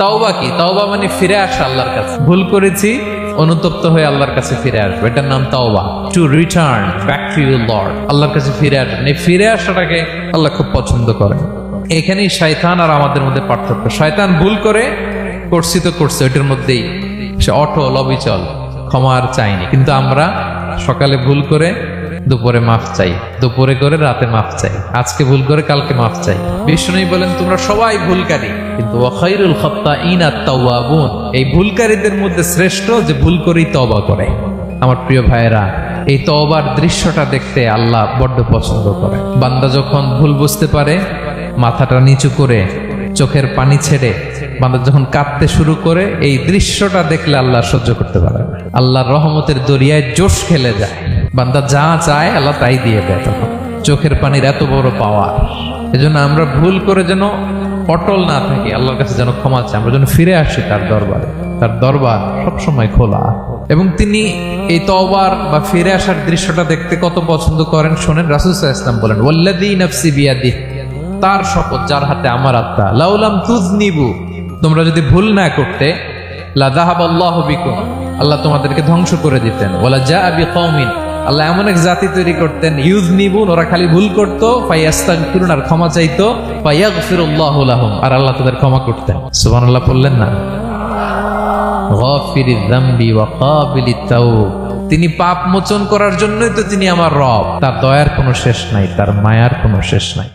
তাওবা কি? তাওবা মানে ফিরে আসা আল্লাহর কাছে। ভুল করেছি, অনুতপ্ত হয়ে আল্লাহর কাছে ফিরে আসবো, এটার নাম তাওবা। To return back to your Lord, আল্লাহর কাছে ফিরে আসবেন। এই ফিরে আসাটাকে আল্লাহ খুব পছন্দ করেন। এখানেই শয়তান আর আমাদের মধ্যে পার্থক্য। শয়তান ভুল করে করছি তো করছে, ওইটার মধ্যেই সে অটল অবিচল, ক্ষমা আর চাইনি। কিন্তু আমরা সকালে ভুল করে দুপুরে মাফ চাই, দুপুরে করে রাতে মাফ চাই, আজকে ভুল করে কালকে মাফ চাই। বিষ্ণু বলেন তোমরা সবাই ভুলকারী, কিন্তু ওয়াখাইরুল খাত্তাইনা আত-তাওয়াবুন, এই ভুলকারীদের মধ্যে শ্রেষ্ঠ যে ভুল করেই তওবা করে। আমার প্রিয় ভাইয়েরা, এই তওবার দৃশ্যটা দেখতে আল্লাহ বড্ড পছন্দ করে। বান্দা যখন ভুল বুঝতে পারে, মাথাটা নিচু করে চোখের পানি ছেড়ে বান্দা যখন কাঁদতে শুরু করে, এই দৃশ্যটা দেখলে আল্লাহ সহ্য করতে পারে না। আল্লাহর রহমতের দরিয়ায় জোশ খেলে যায়, বান্দা যা চায় আল্লাহ তাই দিয়ে দেয়। তখন চোখের পানির এত বড় পাওয়া। এজন্য আমরা ভুল করে যেন অটল না থাকি, আল্লাহর কাছে যেন ক্ষমা চাই, আমরা যেন ফিরে আসি তার দরবারে। তার দরবার সবসময় খোলা। এবং তিনি এই তওবার বা ফিরে আসার দৃশ্যটা দেখতে কত পছন্দ করেন শোনেন। রাসূল সাল্লাল্লাহু আলাইহি ওয়াসাল্লাম বলেন, ওয়াল্লাযী নাফসি বিয়াদিহি, তার শপথ যার হাতে আমার আত্মা, লাউলাম তুযনিবু, তোমরা যদি ভুল না করতে, লা যাহাবাল্লাহু বিকুম, আল্লাহ তোমাদেরকে ধ্বংস করে দিতেন। ওয়ালা জাআ বিকওমিন, আল্লাহ এমন এক জাতি তৈরি করতেন, ইউযনিবুন, ওরা খালি ভুল করতো, ফায়াস্তাগফিরুন, আর ক্ষমা চাইতো, ফায়াগফিরুল্লাহু লাহুম, আর আল্লাহ তাদের ক্ষমা করতেন। সুবহানাল্লাহ পড়লেন না? গাফিরিয যামবি ওয়া কাবিলিত তাওব, তিনি পাপ মোচন করার জন্যই তো তিনি আমার রব। তার দয়ার কোনো শেষ নাই, তার মায়ার কোনো শেষ নাই।